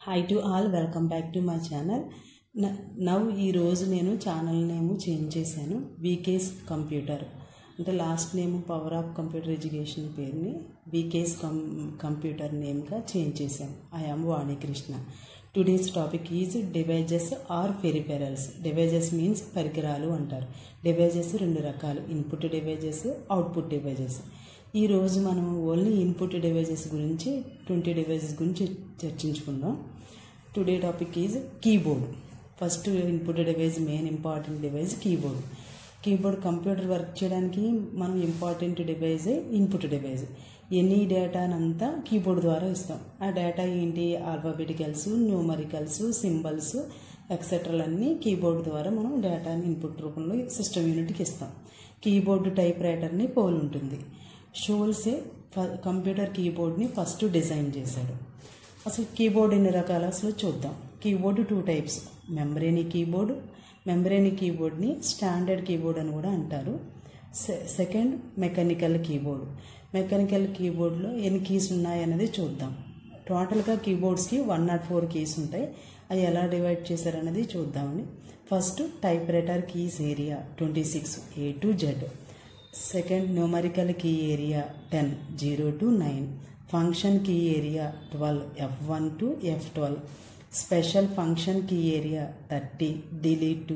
Hi to all, welcome back to my channel. Now ఈరోజు నేను channel name change చేశాను. VKS computer అంటే last name power of computer education పేరుని VKS computer నేమ్గా change చేశాను. I am Vanikrishna. Today's topic is devices or peripherals. Devices means పరికరాలు అంటారు. Devices రెండు రకాలు, ఇన్పుట్ డివైజెస్, అవుట్పుట్ డివైజెస్. ఈరోజు మనం ఓన్లీ ఇన్పుట్ డివైజెస్ గురించి 20 డివైజెస్ గురించి చర్చించుకుందాం. Today topic is keyboard. First input device, main important device keyboard. Keyboard computer work చేయడానికి మనం important device input device. Any డేటానంతా కీబోర్డ్ ద్వారా ఇస్తాం. ఆ డేటా ఏంటి? ఆల్ఫాబెటికల్స్, న్యూమరికల్స్, సింబల్స్ ఎక్సెట్రాలన్నీ కీబోర్డ్ ద్వారా మనం డేటాని ఇన్పుట్ రూపంలో సిస్టమ్ యూనిట్కి ఇస్తాం. కీబోర్డ్ టైప్ రైటర్ని పోలి ఉంటుంది. షోల్సే కంప్యూటర్ కీబోర్డ్ని ఫస్ట్ డిజైన్ చేశాడు. అసలు కీబోర్డ్ ఎన్ని రకాలు అసలు చూద్దాం. Keyboard 2 types, membrane keyboard. Membrane కీబోర్డ్ని స్టాండర్డ్ కీబోర్డ్ అని కూడా అంటారు. Second mechanical keyboard. మెకానికల్ కీబోర్డ్లో ఎన్ని కీస్ ఉన్నాయన్నది చూద్దాం. టోటల్గా కీబోర్డ్స్కి 104 కీస్ ఉంటాయి. అవి ఎలా డివైడ్ చేశారన్నది చూద్దామని. First type writer keys area 26 A to Z. Second numerical key area 10 0 to 9. Function key area 12 F1 to F12. Special function key area 30 delete,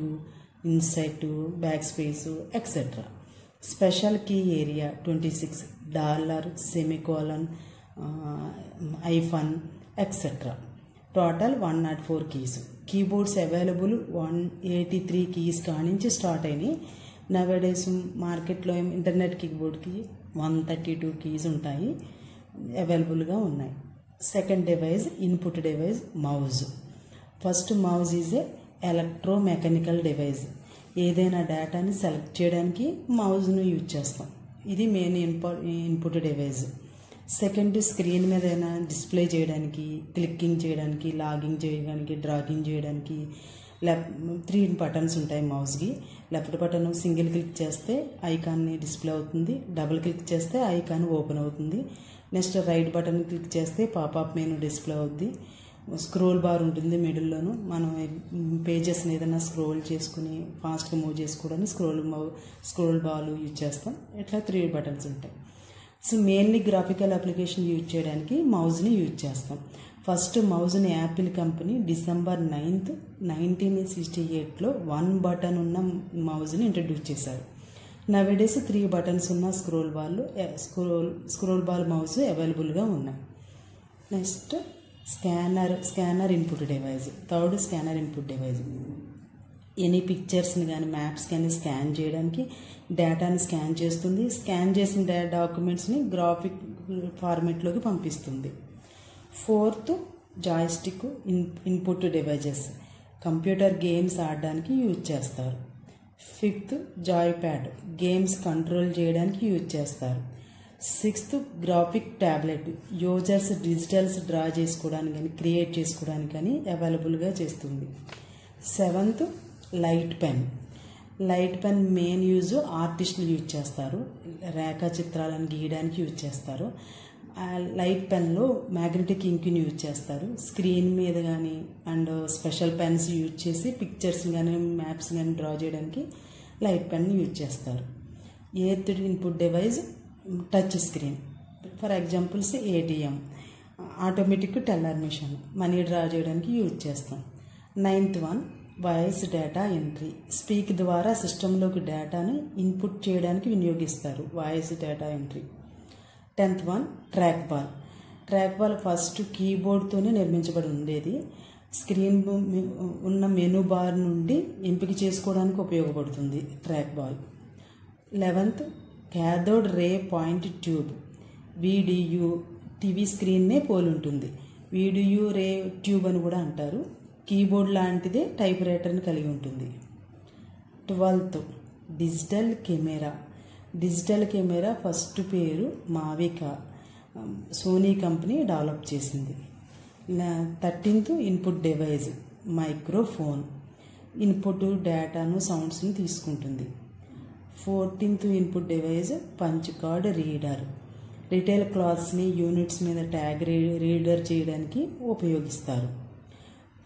insert, backspace etcetera. Special key area 26 $, semicolon, hyphen etcetera. Total 104 keys. Keyboards available 183 keys కానించి start అయినాయి. Nowadays మార్కెట్లో internet కీబోర్డ్కి 132 keys ఉంటాయి, అవైలబుల్గా ఉన్నాయి. Second device input device mouse. First మౌజ్ is a electromechanical device. ఏదైనా డేటాని select చేయడానికి మౌజ్ను యూజ్ చేస్తాం. ఇది main input device. Second screen మీద ఏదైనా డిస్ప్లే చేయడానికి, క్లిక్కింగ్ చేయడానికి, లాగింగ్ చేయడానికి, డ్రాగింగ్ చేయడానికి 3 బటన్స్ ఉంటాయి మౌస్కి. లెఫ్ట్ బటన్ సింగిల్ క్లిక్ చేస్తే ఐకాన్ని డిస్ప్లే అవుతుంది, డబుల్ క్లిక్ చేస్తే ఐకాన్ ఓపెన్ అవుతుంది. నెక్స్ట్ రైట్ బటన్ క్లిక్ చేస్తే పాపప్ మెనూ డిస్ప్లే అవుద్ది. స్క్రోల్ బార్ ఉంటుంది మిడిల్లోను. మనం పేజెస్ని ఏదైనా స్క్రోల్ చేసుకుని ఫాస్ట్గా మూవ్ చేసుకోవడానికి స్క్రోల్ బాల్ యూజ్ చేస్తాం. ఇట్లా 3 బటన్స్ ఉంటాయి. So mainly graphical application use చేయడానికి మౌజ్ని యూజ్ చేస్తాం. ఫస్ట్ మౌజ్ని యాపిల్ కంపెనీ December 9th, 1968లో 1 బటన్ ఉన్న మౌజ్ని ఇంట్రడ్యూస్ చేశారు. నవేడేస్ 3 బటన్స్ ఉన్న స్క్రోల్ బాల్ మౌజ్ అవైలబుల్గా ఉన్నాయి. Next scanner input device. Third scanner input device. Any పిక్చర్స్ని కానీ మ్యాప్స్ కానీ స్కాన్ చేయడానికి డేటాని స్కాన్ చేస్తుంది. స్కాన్ చేసిన డాక్యుమెంట్స్ని గ్రాఫిక్ ఫార్మేట్లోకి పంపిస్తుంది. Fourth joystick input devices. Computer games ఆడడానికి యూజ్ చేస్తారు. Fifth Joy pad, games control చేయడానికి యూజ్ చేస్తారు. Sixth graphic tablet, users digitals draw చేసుకోవడానికి కానీ క్రియేట్ చేసుకోవడానికి కానీ అవైలబుల్గా చేస్తుంది. Seventh light pen. Light pen main use ఆర్టిస్టులు యూజ్ చేస్తారు, రేఖా చిత్రాలను గీయడానికి యూజ్ చేస్తారు. లైట్ పెన్లో మ్యాగ్నెటిక్ ఇంక్ని యూజ్ చేస్తారు. స్క్రీన్ మీద కానీ అండ్ స్పెషల్ పెన్స్ యూజ్ చేసి పిక్చర్స్ కానీ మ్యాప్స్ కానీ డ్రా చేయడానికి లైట్ పెన్ యూజ్ చేస్తారు. Eighth input device touch screen. For examples ATM, automatic teller machine, money draw చేయడానికి యూజ్ చేస్తాం. Ninth one voice data entry. Speak ద్వారా సిస్టంలోకి డేటాను ఇన్పుట్ చేయడానికి వినియోగిస్తారు, voice data entry. 10th one track ball. Track ball first కీబోర్డ్తోనే నిర్మించబడి ఉండేది. స్క్రీన్ ఉన్న మెనూ బార్ నుండి ఎంపిక చేసుకోవడానికి ఉపయోగపడుతుంది track ball. 11th cathode ray point tube. VDU TV స్క్రీన్నే పోలి ఉంటుంది. VDU రే ట్యూబ్ అని కూడా అంటారు. కీబోర్డ్ లాంటిదే టైప్ రైటర్ని కలిగి ఉంటుంది. 12th digital camera. Digital camera first పేరు మావికా, సోనీ కంపెనీ డెవలప్ చేసింది. 13th input device microphone. Input డేటాను సౌండ్స్ని తీసుకుంటుంది. 14th input device punch card reader. Retail క్లాత్స్ని యూనిట్స్ మీద ట్యాగ్ రీడర్ చేయడానికి ఉపయోగిస్తారు.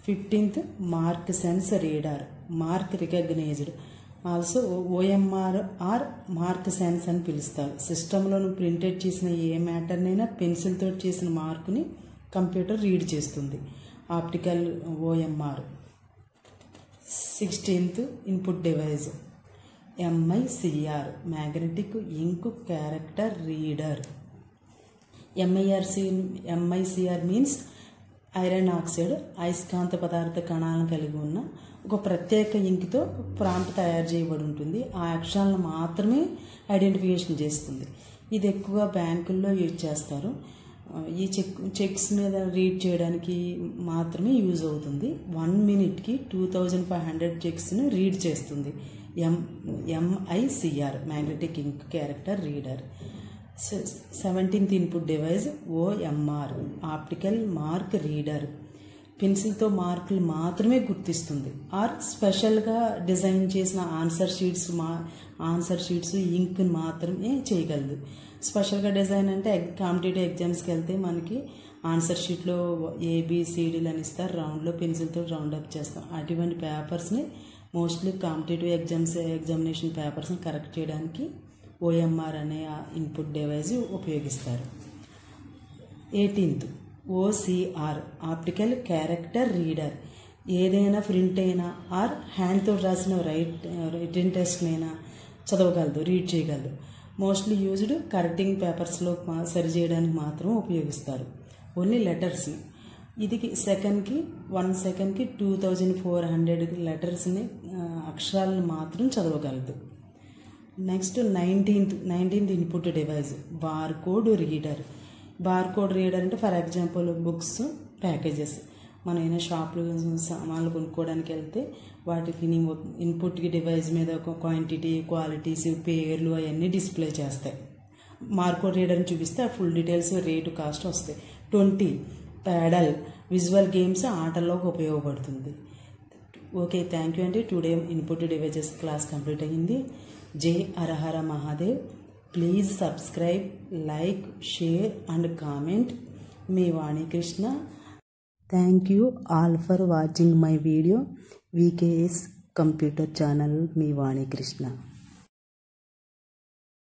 15th mark sense reader, mark recognised. Also OMR or mark sense అని పిలుస్తారు. సిస్టంలోను ప్రింటెడ్ చేసిన ఏ మ్యాటర్నైనా పెన్సిల్ తోటి చేసిన మార్కుని కంప్యూటర్ రీడ్ చేస్తుంది. Optical OMR. 16th input device MICR, magnetic ink character reader. MICR means iron oxide, అయస్కాంత పదార్థ కణాలను కలిగి ఉన్న ఒక ప్రత్యేక ఇంక్తో ప్రాంప్ట్ తయారు చేయబడి ఉంటుంది. ఆ అక్షరాలను మాత్రమే ఐడెంటిఫికేషన్ చేస్తుంది. ఇది ఎక్కువగా బ్యాంకుల్లో యూజ్ చేస్తారు. ఈ చెక్స్ మీద రీడ్ చేయడానికి మాత్రమే యూజ్ అవుతుంది. 1 minute 2500 చెక్స్ని రీడ్ చేస్తుంది. MICR, magnetic ink character reader. 17th input device OMR, optical mark reader. పెన్సిల్తో మార్కులు మాత్రమే గుర్తిస్తుంది. ఆర్ స్పెషల్గా డిజైన్ చేసిన ఆన్సర్ షీట్స్ ఇంక్ మాత్రమే చేయగలదు. స్పెషల్గా డిజైన్ అంటే కాంపిటేటివ్ ఎగ్జామ్స్కి వెళ్తే మనకి ఆన్సర్ షీట్లో ABCDలు అని ఇస్తారు, రౌండ్లో పెన్సిల్తో రౌండ్ అప్ చేస్తాం. అటువంటి పేపర్స్ని మోస్ట్లీ కాంపిటేటివ్ ఎగ్జామినేషన్ పేపర్స్ని కరెక్ట్ చేయడానికి OMR అనే ఇన్పుట్ డివైస్ ఉపయోగిస్తారు. 18th OCR, optical character reader. ఏదైనా ప్రింట్ అయినా ఆర్ హ్యాండ్తో రాసిన రిటన్ టెస్ట్నైనా చదవగలదు, రీడ్ చేయగలదు. మోస్ట్లీ యూజ్డ్ కరెక్టింగ్ పేపర్స్లో సరి చేయడానికి మాత్రం ఉపయోగిస్తారు. ఓన్లీ లెటర్స్ని. ఇది 1 సెకండ్కి 2400 లెటర్స్ని అక్షరాలను మాత్రం చదవగలదు. Next 19th input device barcode reader. Barcode reader అంటే ఫర్ ఎగ్జాంపుల్ బుక్స్, ప్యాకేజెస్. మనం ఏదైనా షాప్లో సామాన్లు కొనుక్కోవడానికి వెళ్తే వాటికి ఇన్పుట్కి డివైస్ మీద ఒక క్వాంటిటీ, క్వాలిటీస్, పేర్లు అవన్నీ డిస్ప్లే చేస్తాయి. బార్కోడ్ రీడర్ని చూపిస్తే ఆ ఫుల్ డీటెయిల్స్, రేటు, కాస్ట్ వస్తాయి. 20 ప్యాడల్, విజువల్ గేమ్స్ ఆటల్లోకి ఉపయోగపడుతుంది. ఓకే, థ్యాంక్ యూ అండి. Today input devices class complete అయ్యింది. జై హరహర Mahadev. Please subscribe, like, share and comment. మీ Vanikrishna. Thank you all for watching my video. VKS computer channel. మీ వాణికృష్ణ.